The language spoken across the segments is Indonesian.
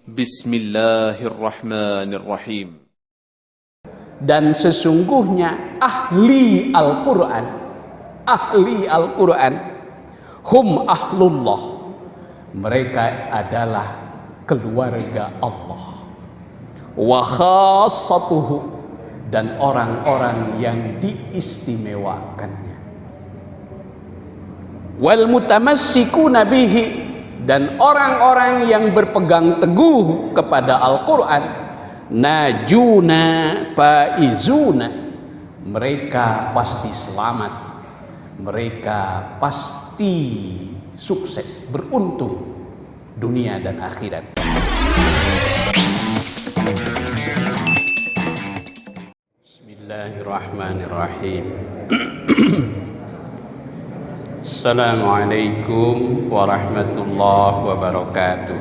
Bismillahirrahmanirrahim. Dan sesungguhnya ahli Al-Quran, hum ahlullah, mereka adalah keluarga Allah, wa khassatuhu, dan orang-orang yang diistimewakannya, wal mutamassikuna bihi, dan orang-orang yang berpegang teguh kepada Al-Quran, najuna faizuna, mereka pasti selamat, mereka pasti sukses, beruntung dunia dan akhirat. Bismillahirrahmanirrahim. Assalamualaikum warahmatullahi wabarakatuh.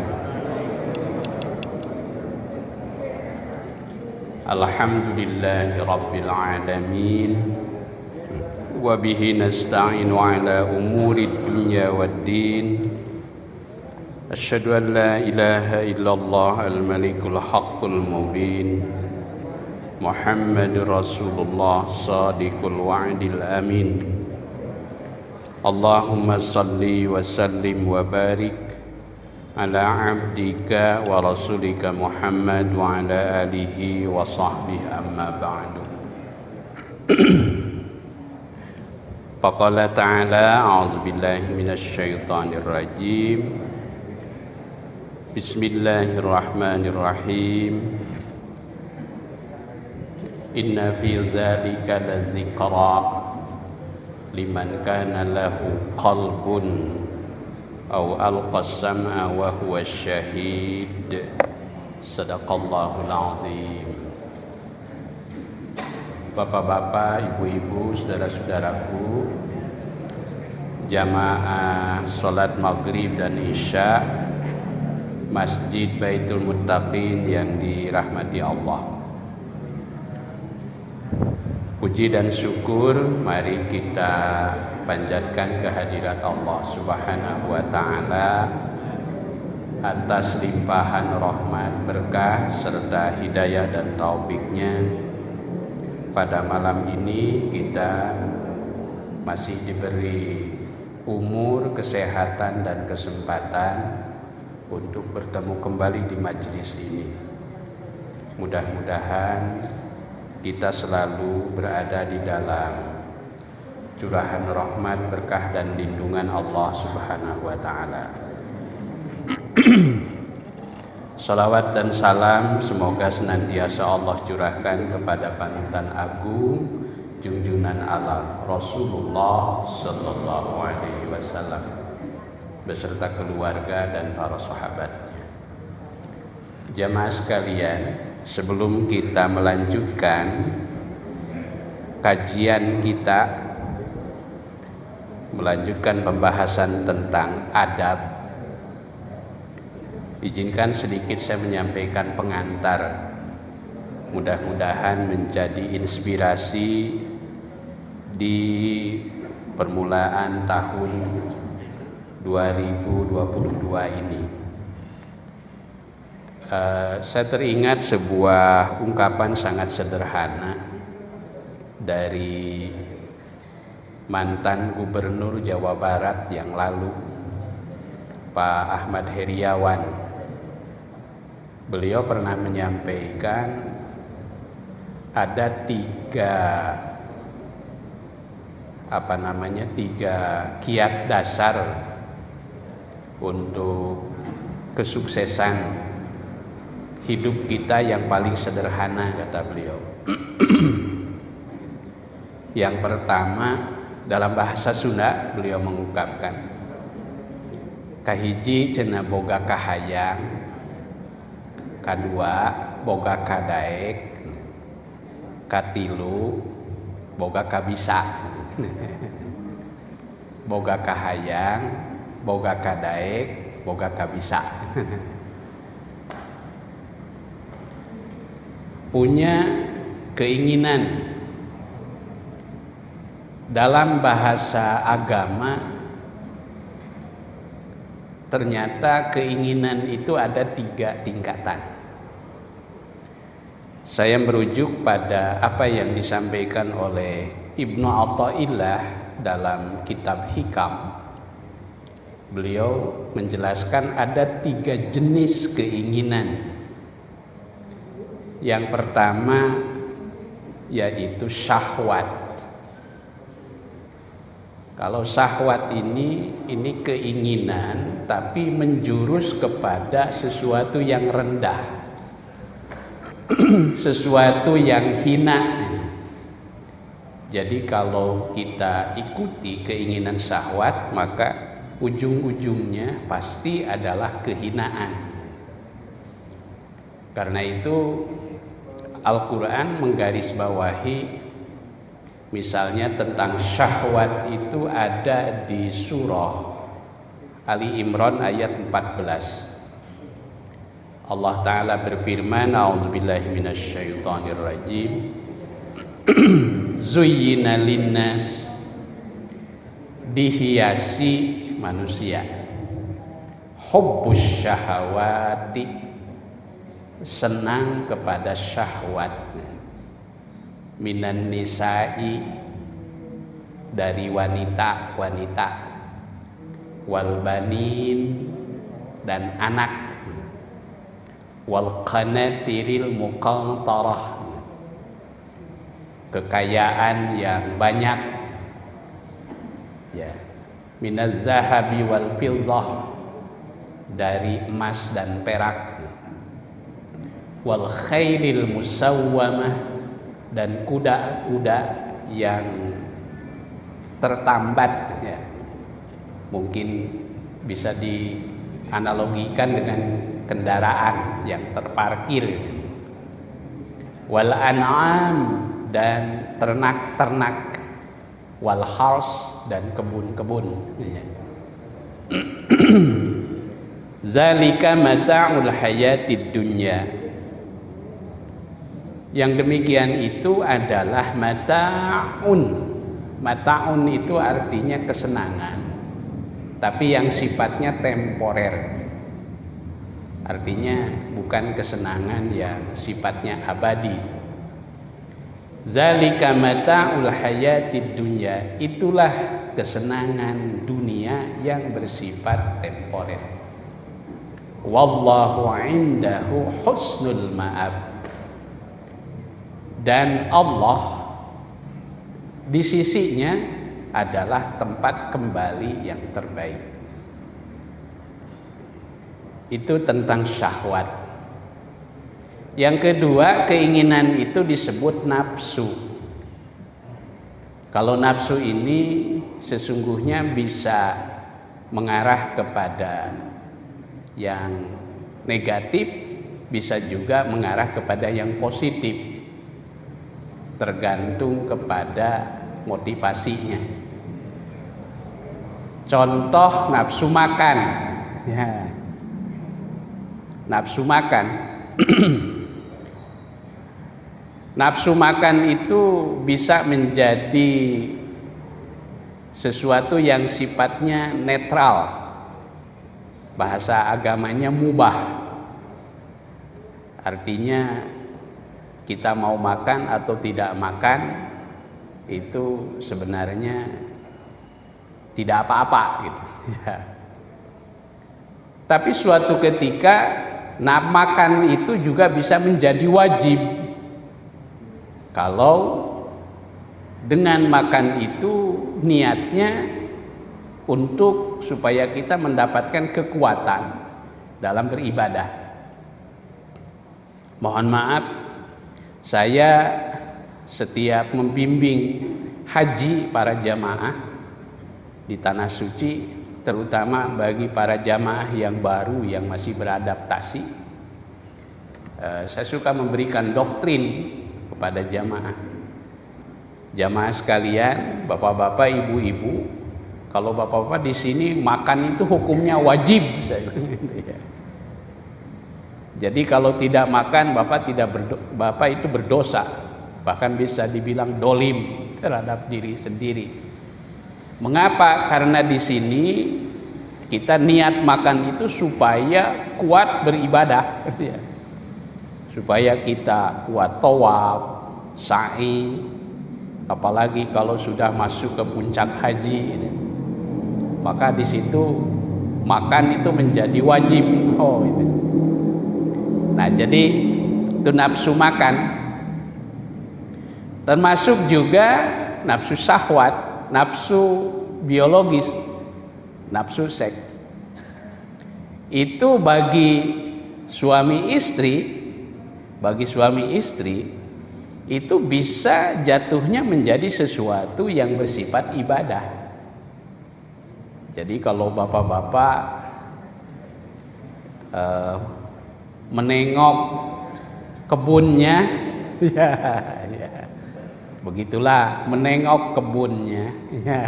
Alhamdulillahi rabbil alamin, wa bihi nasta'inu ala umuri dunya waddin. Asyhadu an la ilaha illallah al-malikul haqqul mubin, Muhammadur Rasulullah sadiqul wa'dil amin. Allahumma salli wa sallim wa barik ala abdika wa rasulika Muhammad wa ala alihi wa sahbihi, amma ba'du. Faqala ta'ala, a'udzu billahi minasy syaithanir rajim. Bismillahirrahmanirrahim. Inna fi dzalika lazikra liman kana lahu qalbun aw alqas sam'a wa huwa syahid. Sadaqallahul azim. Bapak-bapak, ibu-ibu, saudara-saudaraku, jamaah salat maghrib dan isya Masjid Baitul Muttaqin yang dirahmati Allah, puji dan syukur mari kita panjatkan kehadirat Allah Subhanahu wa ta'ala atas limpahan rahmat, berkah serta hidayah dan taufiknya. Pada malam ini kita masih diberi umur, kesehatan dan kesempatan untuk bertemu kembali di majelis ini. Mudah-mudahan kita selalu berada di dalam curahan rahmat, berkah dan lindungan Allah Subhanahu wa ta'ala. Salawat dan salam semoga senantiasa Allah curahkan kepada panutan agung, junjungan alam Rasulullah sallallahu alaihi wasallam beserta keluarga dan para sahabatnya. Jamaah sekalian, sebelum kita melanjutkan kajian kita, melanjutkan pembahasan tentang adab, izinkan sedikit saya menyampaikan pengantar, mudah-mudahan menjadi inspirasi di permulaan tahun 2022 ini. Saya teringat sebuah ungkapan sangat sederhana dari mantan gubernur Jawa Barat yang lalu, Pak Ahmad Heriawan. Beliau pernah menyampaikan ada tiga kiat dasar untuk kesuksesan hidup kita yang paling sederhana, kata beliau. Yang pertama, dalam bahasa Sunda beliau mengungkapkan, kahiji cenah boga kahayang, kadua boga kadaek, katilu boga kabisa. Boga kahayang, boga kadaek, boga kabisa. Punya keinginan. Dalam bahasa agama ternyata keinginan itu ada 3 tingkatan. Saya merujuk pada apa yang disampaikan oleh Ibnu Athaillah dalam kitab Hikam. Beliau menjelaskan ada 3 jenis keinginan. Yang pertama yaitu syahwat. Kalau syahwat ini keinginan tapi menjurus kepada sesuatu yang rendah, sesuatu yang hina. Jadi kalau kita ikuti keinginan syahwat, maka ujung-ujungnya pasti adalah kehinaan. Karena itu Al-Quran menggarisbawahi misalnya tentang syahwat itu ada di surah Ali Imran ayat 14. Allah Ta'ala berfirman, a'udzubillahi minasyaitonirrajim, zuyyina linnas, dihiasi manusia, hubbus syahawati, senang kepada syahwat, minan nisa'i, dari wanita-wanita, wal banin, dan anak, wal qanatiril muqantarah, kekayaan yang banyak, ya, minaz zahabi wal fiddah, dari emas dan perak, wal khailil musawwamah, dan kuda-kuda yang tertambat, ya. Mungkin bisa dianalogikan dengan kendaraan yang terparkir, wal an'am, dan ternak-ternak, wal hars, dan kebun-kebun. Zalika mata'ul hayatid dunya. Yang demikian itu adalah mata'un. Mata'un itu artinya kesenangan, tapi yang sifatnya temporer. Artinya bukan kesenangan yang sifatnya abadi. Zalika mata'ul hayatid dunya, itulah kesenangan dunia yang bersifat temporer. Wallahu indahu husnul ma'ab, dan Allah di sisinya adalah tempat kembali yang terbaik. Itu tentang syahwat. Yang kedua, keinginan itu disebut nafsu. Kalau nafsu ini sesungguhnya bisa mengarah kepada yang negatif, bisa juga mengarah kepada yang positif, tergantung kepada motivasinya. Contoh nafsu makan, ya. Nafsu makan. Nafsu makan itu bisa menjadi sesuatu yang sifatnya netral, bahasa agamanya mubah. Artinya kita mau makan atau tidak makan itu sebenarnya tidak apa-apa gitu. Tapi suatu ketika makan itu juga bisa menjadi wajib. Kalau dengan makan itu niatnya untuk supaya kita mendapatkan kekuatan dalam beribadah. Mohon maaf, saya setiap membimbing haji para jamaah di tanah suci, terutama bagi para jamaah yang baru yang masih beradaptasi, saya suka memberikan doktrin kepada jamaah sekalian, bapak-bapak, ibu-ibu. Kalau bapak-bapak di sini makan itu hukumnya wajib, saya bilang gitu ya. Jadi kalau tidak makan, bapak itu berdosa, bahkan bisa dibilang dolim terhadap diri sendiri. Mengapa? Karena di sini kita niat makan itu supaya kuat beribadah, ya. Supaya kita kuat tawaf, sa'i, apalagi kalau sudah masuk ke puncak haji, maka di situ makan itu menjadi wajib. Itu. Nah, jadi itu nafsu makan. Termasuk juga nafsu syahwat, nafsu biologis, nafsu seks. Itu bagi suami istri itu bisa jatuhnya menjadi sesuatu yang bersifat ibadah. Jadi kalau bapak-bapak menengok kebunnya, ya, begitulah menengok kebunnya, ya,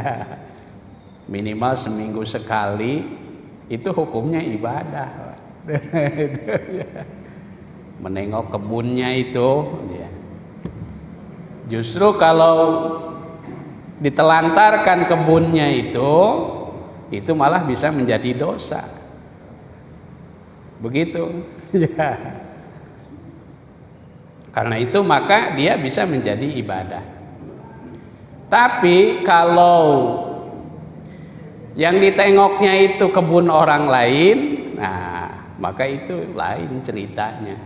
minimal seminggu sekali, itu hukumnya ibadah. Menengok kebunnya itu, ya. Justru kalau ditelantarkan kebunnya itu malah bisa menjadi dosa. Begitu, ya. Karena itu maka dia bisa menjadi ibadah. Tapi kalau yang ditengoknya itu kebun orang lain, nah maka itu lain ceritanya.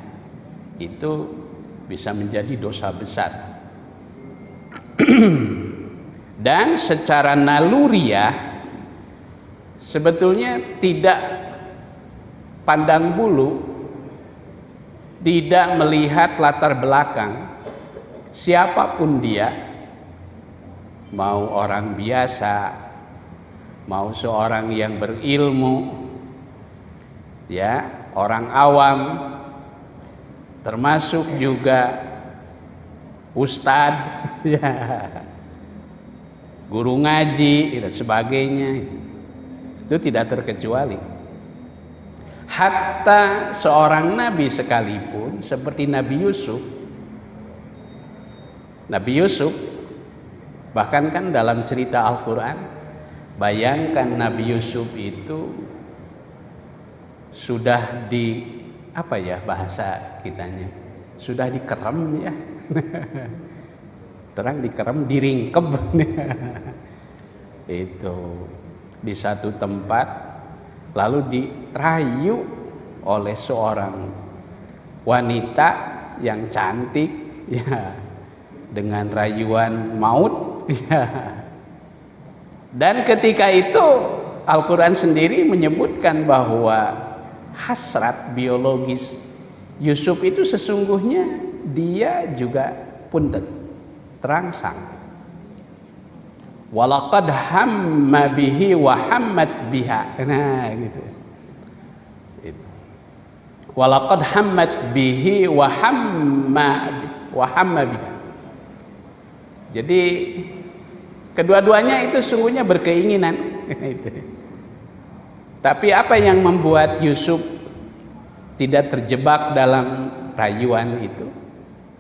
Itu bisa menjadi dosa besar. Dan secara naluriah sebetulnya tidak pandang bulu, tidak melihat latar belakang siapapun dia, mau orang biasa, mau seorang yang berilmu, ya, orang awam, termasuk juga ustadz, ya, guru ngaji dan sebagainya, itu tidak terkecuali. Hatta seorang nabi sekalipun seperti Nabi Yusuf bahkan kan dalam cerita Al-Quran, bayangkan Nabi Yusuf itu sudah di apa ya bahasa kitanya, sudah dikerem, ya. Terang dikerem, diringkep. Itu di satu tempat, lalu dirayu oleh seorang wanita yang cantik, ya, dengan rayuan maut, ya. Dan ketika itu Al-Quran sendiri menyebutkan bahwa hasrat biologis Yusuf itu sesungguhnya dia juga punten terangsang. Walaqad hamma bihi wa hammat biha. Nah, gitu. Walaqad hammat bihi wa hamma biha. Jadi kedua-duanya itu sungguhnya berkeinginan. Tapi apa yang membuat Yusuf tidak terjebak dalam rayuan itu?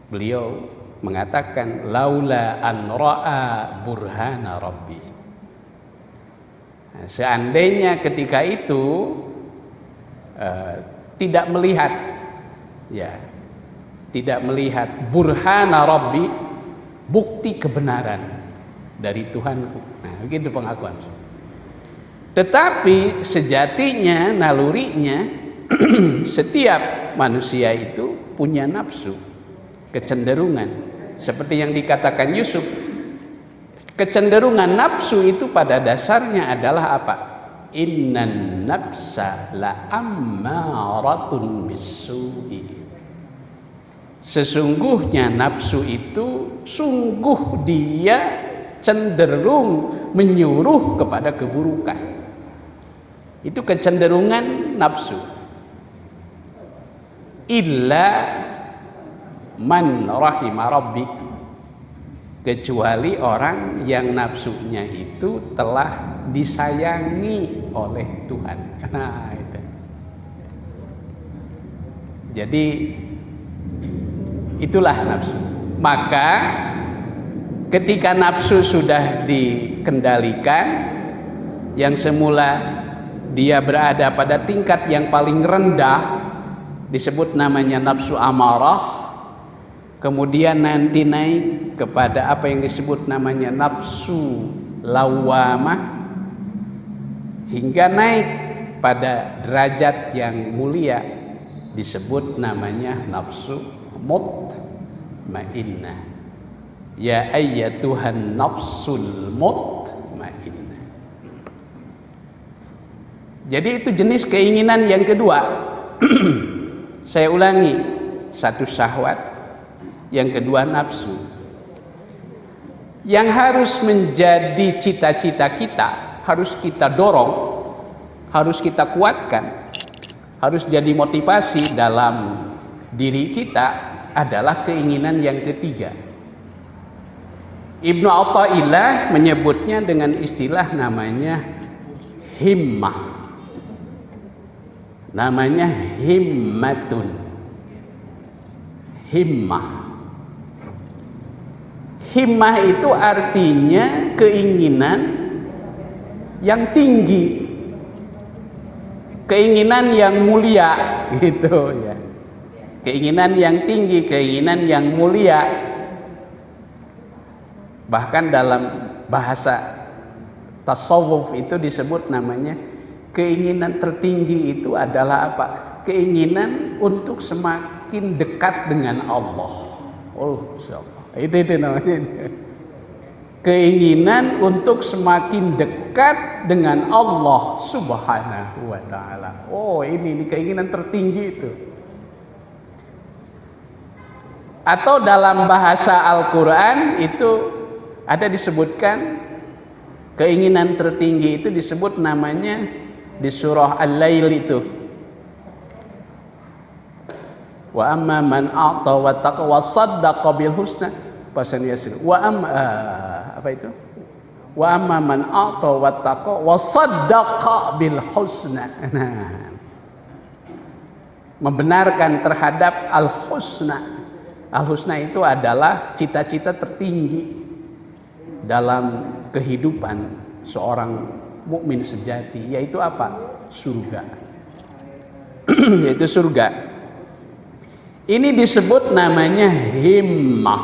Beliau mengatakan laula an ra'a burhana rabbi. Nah, seandainya ketika itu tidak melihat, ya, tidak melihat burhana rabbi, bukti kebenaran dari Tuhanku. Nah, begitu pengakuan. Tetapi sejatinya, nalurinya, setiap manusia itu punya nafsu, kecenderungan. Seperti yang dikatakan Yusuf, kecenderungan nafsu itu pada dasarnya adalah apa? Innan nafsa la ammaratun bisu'i. Sesungguhnya nafsu itu sungguh dia cenderung menyuruh kepada keburukan. Itu kecenderungan nafsu. Illa man rahima rabbik, kecuali orang yang nafsunya itu telah disayangi oleh Tuhan. Nah, itu. Jadi itulah nafsu. Maka ketika nafsu sudah dikendalikan, yang semula dia berada pada tingkat yang paling rendah, disebut namanya nafsu amarah. Kemudian nanti naik kepada apa yang disebut namanya nafsu lawamah, hingga naik pada derajat yang mulia disebut namanya nafsu mutmainnah. Ya ayyatuhan nafsul mutmainnah. Jadi itu jenis keinginan yang kedua. Saya ulangi, satu syahwat, yang kedua nafsu. Yang harus menjadi cita-cita kita, harus kita dorong, harus kita kuatkan, harus jadi motivasi dalam diri kita adalah keinginan yang ketiga. Ibnu Athaillah menyebutnya dengan istilah namanya himmah. Namanya himmatun. Himmah. Himmah itu artinya keinginan yang tinggi, keinginan yang mulia, gitu ya. Keinginan yang tinggi, keinginan yang mulia. Bahkan dalam bahasa tasawuf itu disebut namanya keinginan tertinggi itu adalah apa? Keinginan untuk semakin dekat dengan Allah. Oh, insyaallah. Itu namanya. Keinginan untuk semakin dekat dengan Allah Subhanahu wa taala. Oh, ini keinginan tertinggi itu. Atau dalam bahasa Al-Qur'an itu ada disebutkan keinginan tertinggi itu disebut namanya di surah Al-Lail itu. Wa amma man a'ta wa taqa wa saddaqa bil husna fasan yasir. Wa amma apa itu? Wa amma man a'ta wa taqa wa saddaqa bil husna. Nah, membenarkan terhadap al-husna. Al-husna itu adalah cita-cita tertinggi dalam kehidupan seorang mukmin sejati, yaitu apa? Surga. Yaitu surga. Ini disebut namanya himmah.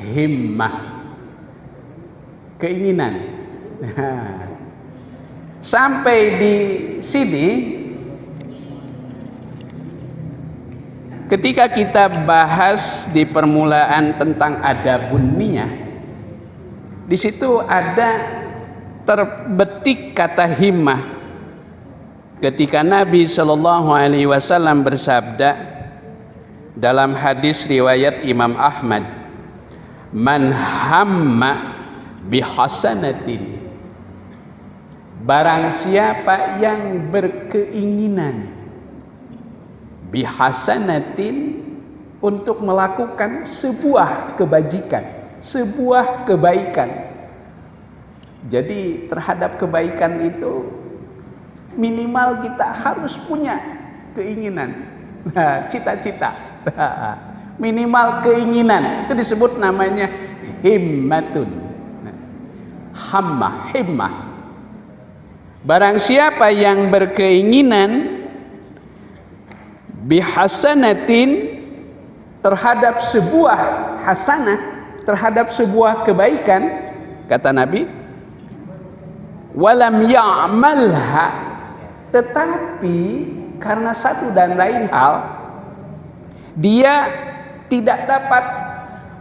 Himmah. Keinginan. Sampai di sini ketika kita bahas di permulaan tentang adabun niyah, di situ ada terbetik kata himmah. Ketika Nabi Shallallahu Alaihi Wasallam bersabda dalam hadis riwayat Imam Ahmad, man hamma bihasanatin, barang siapa yang berkeinginan bihasanatin untuk melakukan sebuah kebajikan, sebuah kebaikan. Jadi terhadap kebaikan itu minimal kita harus punya keinginan, cita-cita, minimal keinginan. Itu disebut namanya himmatun. Hammah, himmah. Barang siapa yang berkeinginan bihasanatin terhadap sebuah hasanah, terhadap sebuah kebaikan, kata Nabi, walam ya'malha, tetapi karena satu dan lain hal dia tidak dapat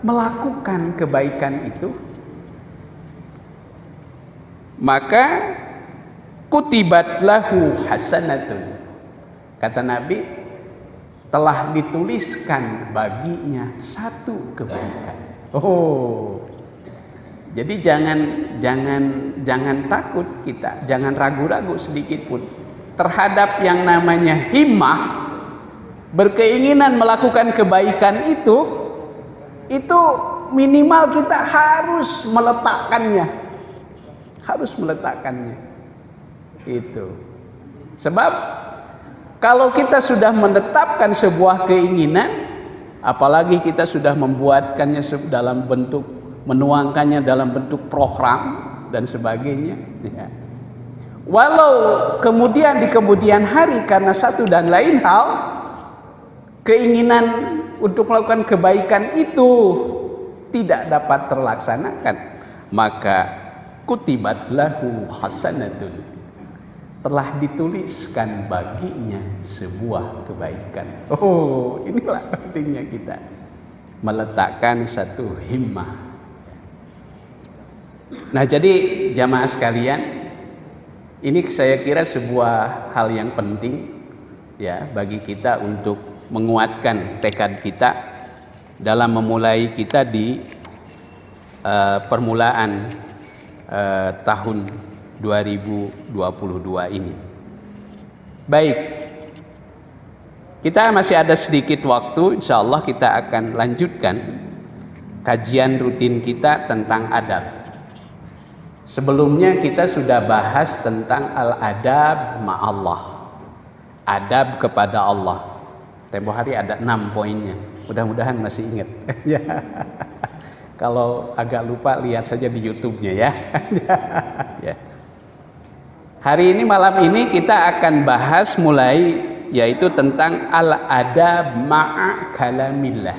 melakukan kebaikan itu, maka kutibat lahu hasanatun, kata Nabi, telah dituliskan baginya satu kebaikan. Oh, jadi jangan takut kita, jangan ragu-ragu sedikit pun terhadap yang namanya himmah, berkeinginan melakukan kebaikan itu minimal kita harus meletakkannya, itu. Sebab kalau kita sudah menetapkan sebuah keinginan, apalagi kita sudah membuatkannya dalam bentuk, menuangkannya dalam bentuk program dan sebagainya, ya, Walau kemudian di kemudian hari karena satu dan lain hal, keinginan untuk melakukan kebaikan itu tidak dapat terlaksanakan, maka kutibat lahu hasanatun, telah dituliskan baginya sebuah kebaikan. Oh, inilah pentingnya kita meletakkan satu himmah. Nah, jadi jamaah sekalian, ini saya kira sebuah hal yang penting ya bagi kita untuk menguatkan tekad kita dalam memulai kita di permulaan tahun 2022 ini. Baik, kita masih ada sedikit waktu, insya Allah kita akan lanjutkan kajian rutin kita tentang adab. Sebelumnya kita sudah bahas tentang al-adab ma'allah, adab kepada Allah. Tempo hari ada 6 poinnya, mudah-mudahan masih ingat. Ya. Kalau agak lupa lihat saja di YouTube-nya ya. Ya. Hari ini, malam ini kita akan bahas mulai yaitu tentang al-adab ma'a kalamillah,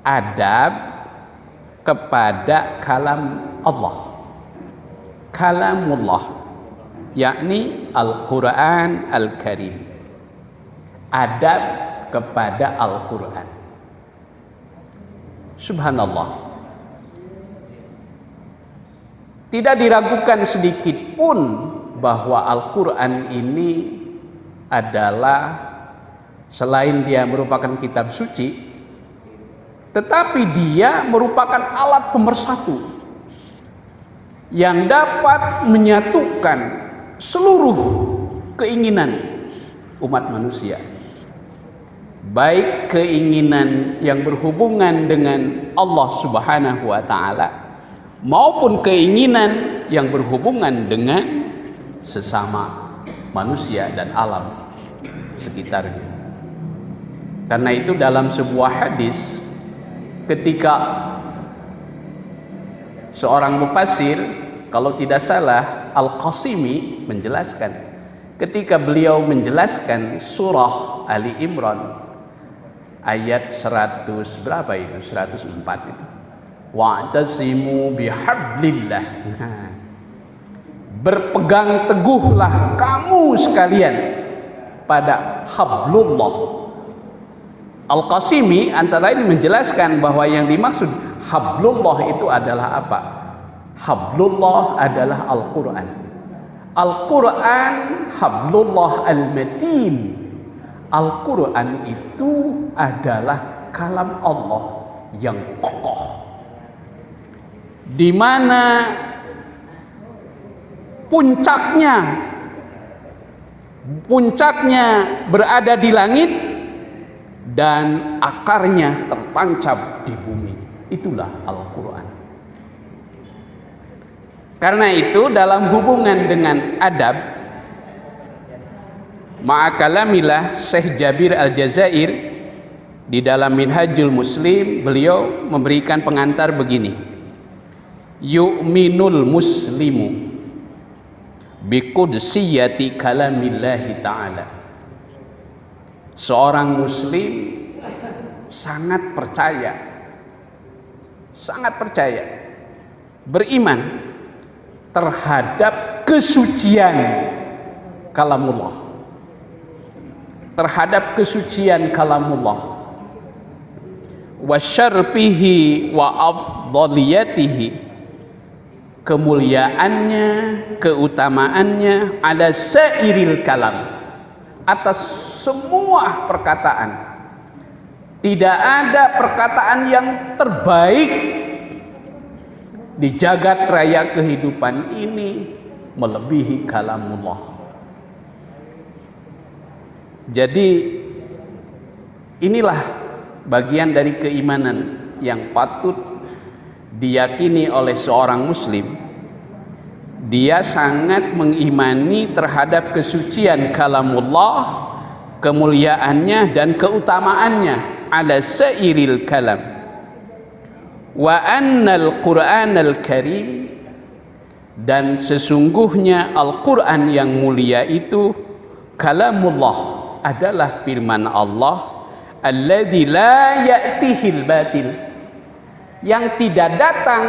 adab kepada kalam Allah, kalamullah, yakni Al-Quran Al-Karim, adab kepada Al-Quran. Subhanallah, tidak diragukan sedikit pun bahwa Al-Quran ini adalah, selain dia merupakan kitab suci, tetapi dia merupakan alat pemersatu yang dapat menyatukan seluruh keinginan umat manusia, baik keinginan yang berhubungan dengan Allah Subhanahu wa ta'ala maupun keinginan yang berhubungan dengan sesama manusia dan alam sekitarnya. Karena itu dalam sebuah hadis, ketika seorang mufassir, kalau tidak salah Al-Qasimi, menjelaskan, ketika beliau menjelaskan surah Ali Imran ayat 100 berapa itu? 104 itu. Wa'tasimu bihablillah. Berpegang teguhlah kamu sekalian pada hablullah. Al-Qasimi antara lain menjelaskan bahwa yang dimaksud hablullah itu adalah apa? Hablullah adalah Al-Quran. Al-Quran hablullah al-matin. Al-Quran itu adalah kalam Allah yang kokoh, di mana puncaknya berada di langit dan akarnya tertancap di bumi. Itulah Al-Quran. Karena itu dalam hubungan dengan adab ma'akalamillah, Syekh Jabir Al-Jazair di dalam Minhajul Muslim, beliau memberikan pengantar begini: yu'minul muslimu biqudsiyati kalamillahi ta'ala. Seorang muslim sangat percaya, beriman terhadap kesucian kalamullah, terhadap kesucian kalamullah, wa syarfihi wa afdhaliyatihi, kemuliaannya, keutamaannya, ala sairil kalam, atas semua perkataan. Tidak ada perkataan yang terbaik di jagat raya kehidupan ini melebihi kalamullah. Jadi inilah bagian dari keimanan yang patut diyakini oleh seorang muslim. Dia sangat mengimani terhadap kesucian kalamullah, kemuliaannya dan keutamaannya ala sairil kalam, wa annal Qur'anal Karim, Dan sesungguhnya Al-Quran yang mulia itu kalamullah, adalah firman Allah, alladzi la ya'tihil batil, yang tidak datang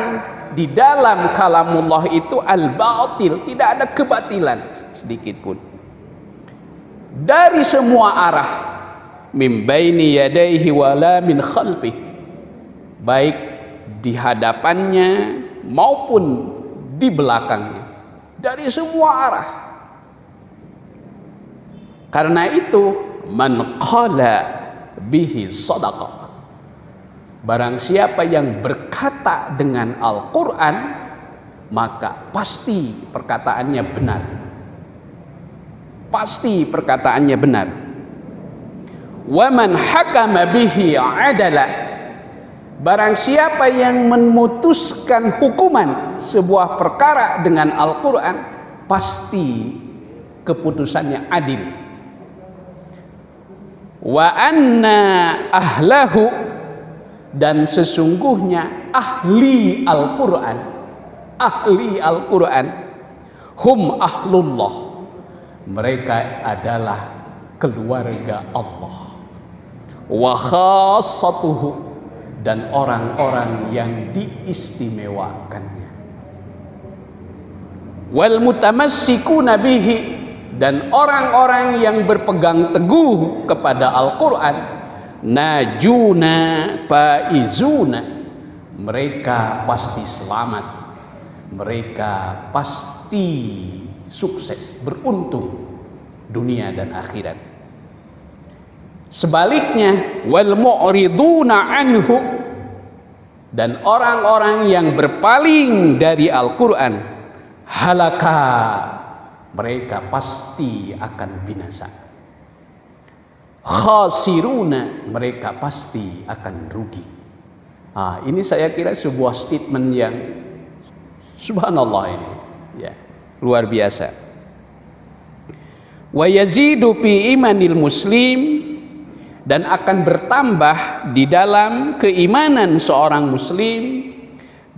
di dalam kalamullah itu al-batil, tidak ada kebatilan sedikit pun, dari semua arah, min baini yadayhi wala min khalfih, baik di hadapannya maupun di belakangnya, dari semua arah. Karena itu man qala bihi sadaqah, barang siapa yang berkata dengan Al-Quran, maka pasti perkataannya benar, pasti perkataannya benar. Wa man hakama bihi adala, barang siapa yang memutuskan hukuman sebuah perkara dengan Al-Quran, pasti keputusannya adil. Wa anna ahlahu, dan sesungguhnya ahli Al-Quran, ahli Al-Quran, hum ahlullah, mereka adalah keluarga Allah, wa khassatuhu, dan orang-orang yang diistimewakannya, wal mutamassikuna bihi, dan orang-orang yang berpegang teguh kepada Al-Quran, najuna faizuna, mereka pasti selamat, mereka pasti sukses, beruntung dunia dan akhirat. Sebaliknya, wal mu'riduna anhu, dan orang-orang yang berpaling dari Al-Quran, halaka, mereka pasti akan binasa. Khasiruna, mereka pasti akan rugi. Ini saya kira sebuah statement yang subhanallah ini, ya, luar biasa. Wa yazidu fi imanil muslim, dan akan bertambah di dalam keimanan seorang muslim,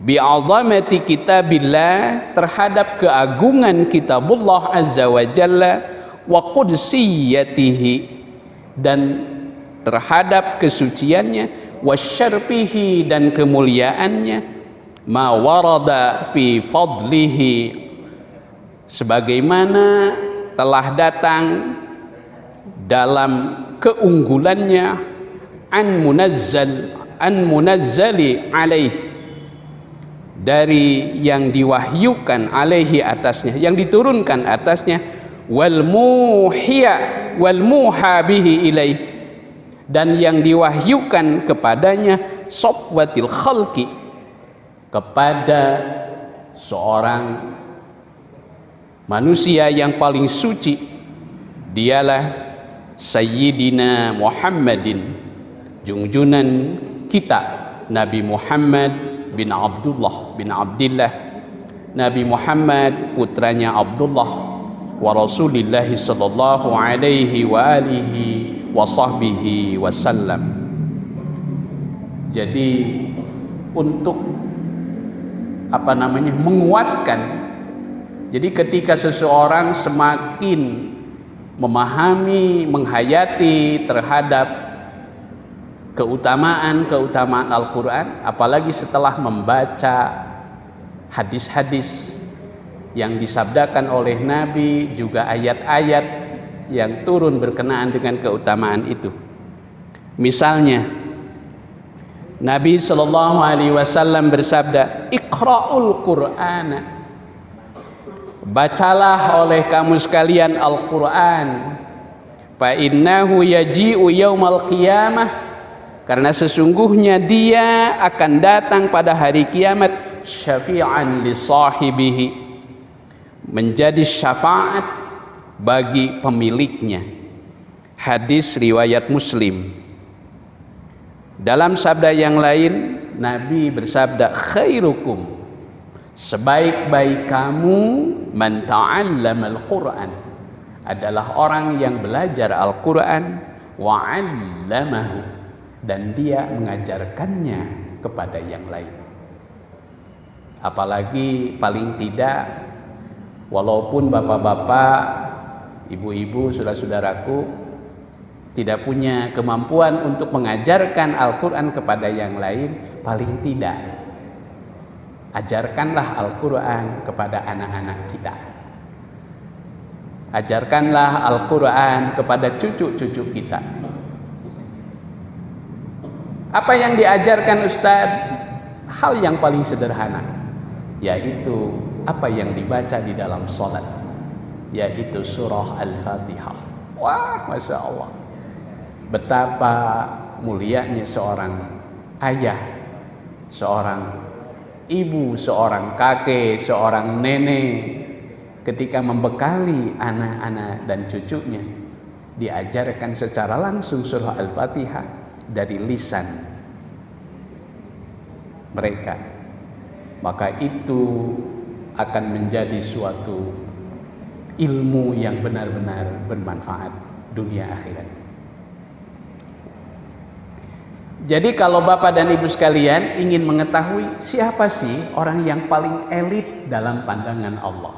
bi'azamati kitabillah, terhadap keagungan kitabullah azza wa jalla, wa qudsiyatihi, dan terhadap kesuciannya, wa syarfihi, dan kemuliaannya, ma warada fi fadlihi, sebagaimana telah datang dalam keunggulannya, an munazzali alaih, dari yang diwahyukan alaihi, atasnya, yang diturunkan atasnya, wal muha bihi ilaih, dan yang diwahyukan kepadanya, safwatil khalqi, kepada seorang manusia yang paling suci, dialah Sayyidina Muhammadin, junjunan kita Nabi Muhammad bin Abdullah bin Abdillah, Nabi Muhammad putranya Abdullah, wa Rasulillahi sallallahu alaihi wa alihi wa sahbihi wasallam. Jadi untuk menguatkan, jadi ketika seseorang semakin memahami, menghayati terhadap keutamaan Al-Quran, apalagi setelah membaca hadis-hadis yang disabdakan oleh Nabi, juga ayat-ayat yang turun berkenaan dengan keutamaan itu. Misalnya Nabi SAW bersabda, Iqra'ul Qur'ana, bacalah oleh kamu sekalian Al-Quran, fa innahu yaji'u yaumal qiyamah, karena sesungguhnya dia akan datang pada hari kiamat, syafi'an li sahibihi, menjadi syafaat bagi pemiliknya. Hadis riwayat Muslim. Dalam sabda yang lain, Nabi bersabda, khairukum, sebaik-baik kamu, man ta'allama al-Quran, adalah orang yang belajar Al-Quran, wa 'allamahu, dan dia mengajarkannya kepada yang lain. Apalagi paling tidak, walaupun bapak-bapak, ibu-ibu, saudara-saudaraku tidak punya kemampuan untuk mengajarkan Al-Quran kepada yang lain, paling tidak ajarkanlah Al-Quran kepada anak-anak kita. Ajarkanlah Al-Quran kepada cucu-cucu kita. Apa yang diajarkan Ustaz? Hal yang paling sederhana, yaitu apa yang dibaca di dalam sholat, yaitu surah Al-Fatihah. Wah, Masya Allah, betapa mulianya seorang ayah, seorang ibu, seorang kakek, seorang nenek ketika membekali anak-anak dan cucunya, diajarkan secara langsung surah Al-Fatihah dari lisan mereka. Maka itu akan menjadi suatu ilmu yang benar-benar bermanfaat dunia akhirat. Jadi kalau Bapak dan Ibu sekalian ingin mengetahui siapa sih orang yang paling elit dalam pandangan Allah,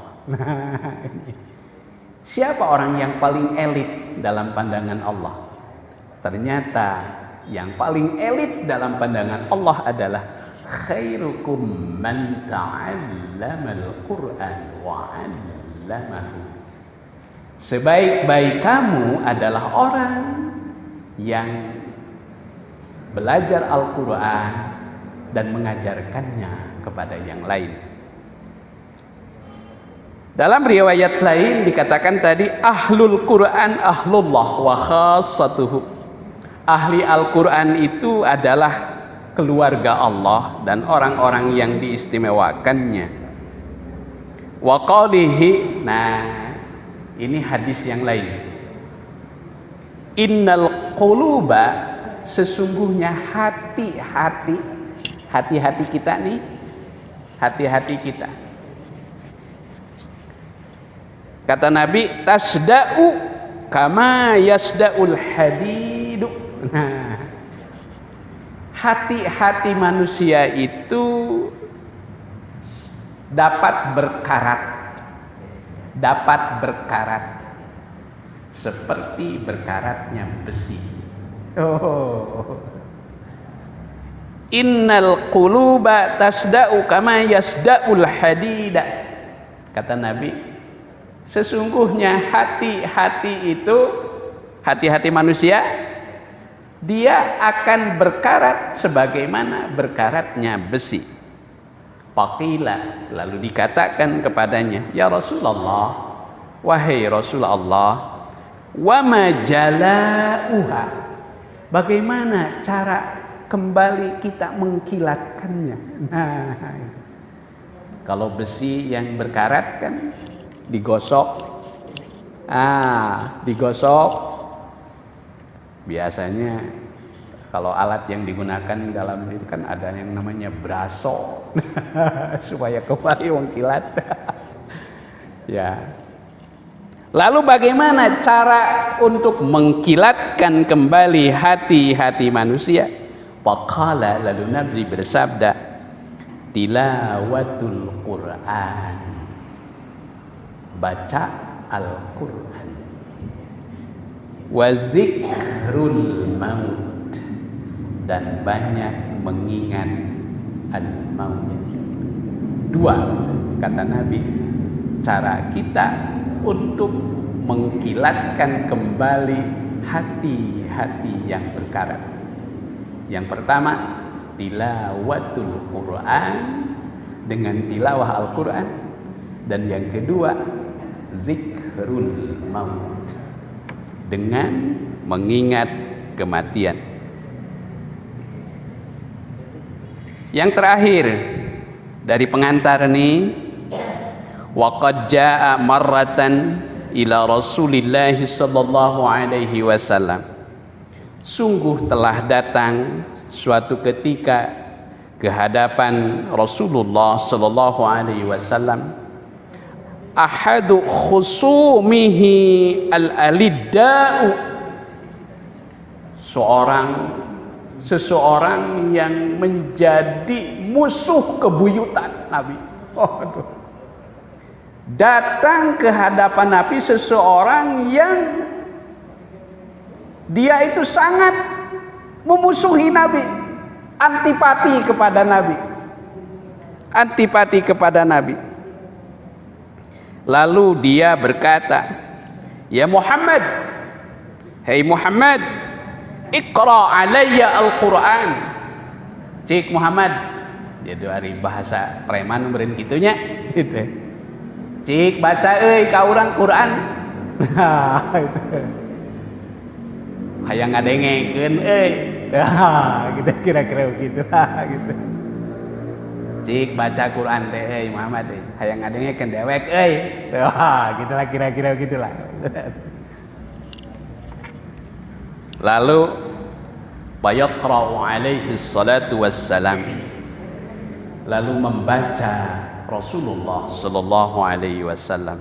siapa orang yang paling elit dalam pandangan Allah? Ternyata yang paling elit dalam pandangan Allah adalah khairukum man ta'allamal Qur'an wa 'allamahu. Sebaik-baik kamu adalah orang yang belajar Al-Quran dan mengajarkannya kepada yang lain. Dalam riwayat lain dikatakan tadi, ahlul Quran ahlullah wa khassatuhu. Ahli Al-Quran itu adalah keluarga Allah dan orang-orang yang diistimewakannya. Wa qalihi, nah ini hadis yang lain. Innal quluba, sesungguhnya hati-hati kita nih, hati-hati kita, kata Nabi, tasda'u kama yasda'ul hadidu. Nah, hati-hati manusia itu dapat berkarat seperti berkaratnya besi. Innal quluba tasda'u kama yasda'ul hadida. Kata Nabi, sesungguhnya hati-hati itu, hati-hati manusia, dia akan berkarat sebagaimana berkaratnya besi. Faqila, lalu dikatakan kepadanya, ya Rasulullah, wahai Rasulullah, wa majalauha, bagaimana cara kembali kita mengkilatkannya? Nah, itu. Kalau besi yang berkarat kan digosok, biasanya kalau alat yang digunakan dalam itu kan ada yang namanya braso supaya kembali mengkilat. Ya. Lalu bagaimana cara untuk mengkilatkan kembali hati-hati manusia? Faqala, lalu Nabi bersabda, tilawatul Quran, baca Al-Quran, wa zikrul maut, dan banyak mengingat al-maut. Dua, kata Nabi, cara kita untuk mengkilatkan kembali hati-hati yang berkarat. Yang pertama, tilawatul Quran, dengan tilawah Al-Quran. Dan yang kedua, zikrul maut, dengan mengingat kematian. Yang terakhir dari pengantar ini, waqad jaa marratan ila Rasulillah sallallahu alaihi wasallam, sungguh telah datang suatu ketika ke hadapan Rasulullah sallallahu alaihi wasallam ahadu khusumihi al-alidda'u, seseorang yang menjadi musuh kebuyutan Nabi. Aduh. Datang ke hadapan Nabi seseorang yang dia itu sangat memusuhi Nabi, antipati kepada Nabi. Antipati kepada Nabi. Lalu dia berkata, "Ya Muhammad, hei Muhammad, Iqra alayya al-Quran." Cik Muhammad, itu hari bahasa preman beren gitunya gitu. Cik baca ka urang Quran. Nah, itu. Hayang ngadengekeun gitu kira-kira begitu gitu. Cik baca Quran teh Muhammad hayang ngadengekeun dewek gitulah kira-kira begitulah. Lalu bayaqra'u alaihi salatu wassalam, lalu membaca Rasulullah sallallahu alaihi wasallam.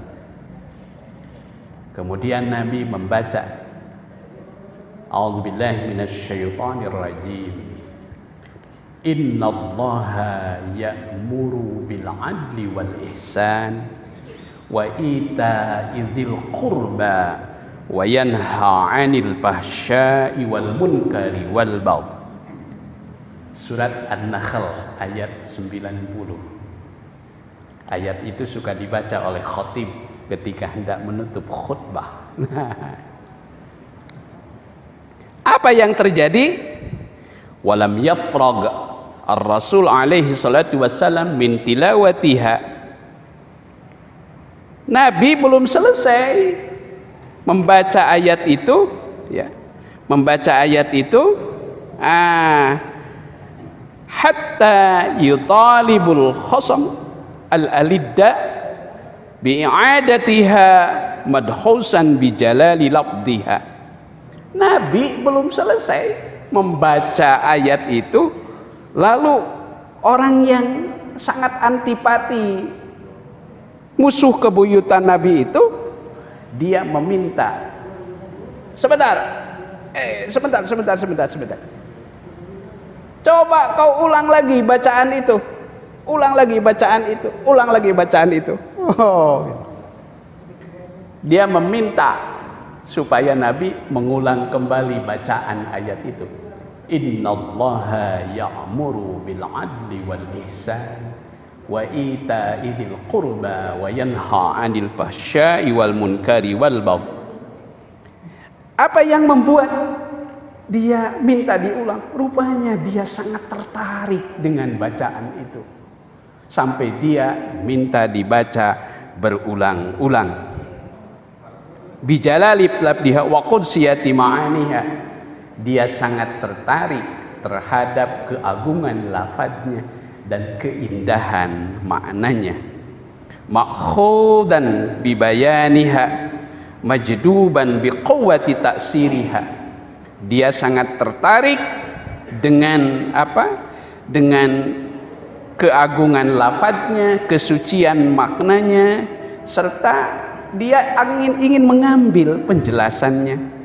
Kemudian Nabi membaca, a'udzubillahi minasyaitonir rajim, innallaha ya'muru bil 'adli wal ihsan wa ita'i dzil qurba wa yanha 'anil fahsya'i wal munkari wal baghi. Surat An-Nahl ayat 90. Ayat itu suka dibaca oleh khatib ketika hendak menutup khutbah. Apa yang terjadi? Walam yaprag ar-Rasul alaihi salatu wassalam min tilawatiha. Nabi belum selesai membaca ayat itu, ya. Membaca ayat itu hatta yutalibul khasam al-alidda bi'adatiha madhusan bijalali labdiha. Nabi belum selesai membaca ayat itu, lalu orang yang sangat antipati, musuh kebuyutan Nabi itu, dia meminta, sebentar. Coba kau ulang lagi bacaan itu. Dia meminta supaya Nabi mengulang kembali bacaan ayat itu. Innallaha ya'muru bil 'adli wal ihsan wa ita'i dzil qurba wa yanha 'anil fahsya'i wal munkari wal baghi. Apa yang membuat dia minta diulang? Rupanya dia sangat tertarik dengan bacaan itu, sampai dia minta dibaca berulang-ulang. Bijalali labdiha wa qudsiyati ma'aniha. Dia sangat tertarik terhadap keagungan lafadznya dan keindahan maknanya. Ma'khudan bibayaniha majduban biquwwati ta'siriha. Dia sangat tertarik dengan apa? Dengan keagungan lafadznya, kesucian maknanya, serta dia ingin mengambil penjelasannya,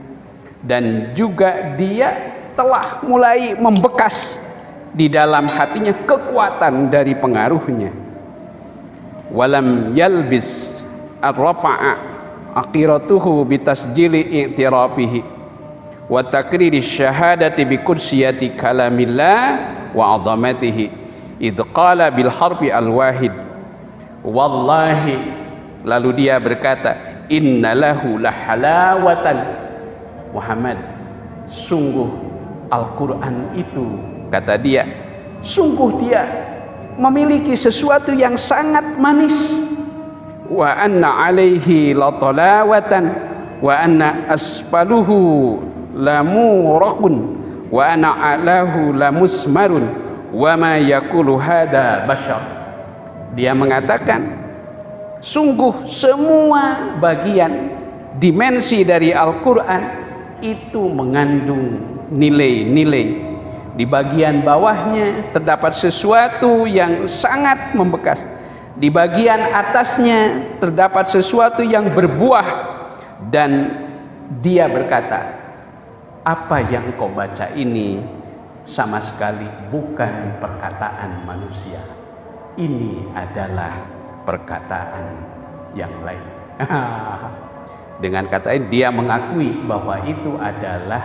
dan juga dia telah mulai membekas di dalam hatinya kekuatan dari pengaruhnya. Walam yalbis ar-rafa'a aqiratuhu bitasjili i'tirafihi wa takriri syahadati bi kursiyati kalamillah wa 'azamatihi idh qala bil harfi al-wahid wallahi. Lalu dia berkata, innalahu lahalawatan Muhammad, sungguh Al-Quran itu, kata dia, sungguh dia memiliki sesuatu yang sangat manis. Wa anna alaihi latalawatan wa anna asfaluhu lamuraqun wa anna alahu lamusmarun wa ma yakulu hada bashar. Dia mengatakan, sungguh semua bagian dimensi dari Al-Quran itu mengandung nilai-nilai. Di bagian bawahnya terdapat sesuatu yang sangat membekas. Di bagian atasnya terdapat sesuatu yang berbuah. Dan dia berkata, apa yang kau baca ini sama sekali bukan perkataan manusia. Ini adalah perkataan yang lain. Dengan kata ini dia mengakui bahwa itu adalah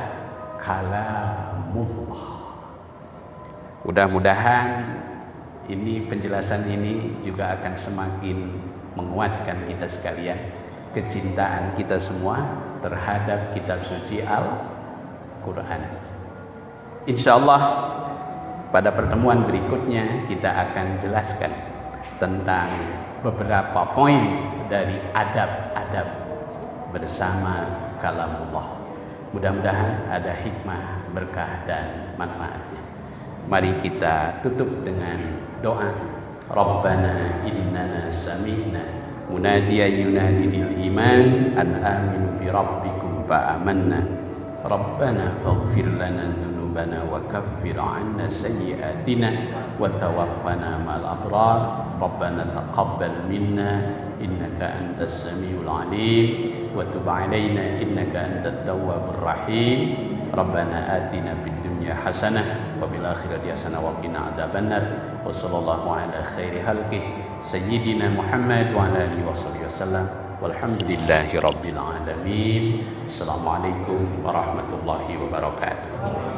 kalamullah. Mudah-mudahan ini penjelasan ini juga akan semakin menguatkan kita sekalian, kecintaan kita semua terhadap kitab suci Al-Quran. Insyaallah pada pertemuan berikutnya kita akan jelaskan tentang beberapa poin dari adab-adab bersama kalamullah. Mudah-mudahan ada hikmah, berkah dan manfaatnya. Mari kita tutup dengan doa. Rabbana innana sami'na munadiyan yunadi lil iman an aminu bi rabbikum fa amanna. Rabbana faghfir lana dzunubana wa kaffir 'anna sayyi'atina wa tawaffana ma'al abrar. Rabbana taqabbal minna innaka antas samiul 'alim wa tub 'alaina innaka antat tawwabur rahim. Rabbana atina fid dunya hasanah wa bil akhirati hasanah wa qina adzabannar. Wa sallallahu ala khairi khalqih sayyidina Muhammad wa ala alihi washabihi wasallam. Walhamdulillahi rabbil alamin. Assalamualaikum warahmatullahi wabarakatuh.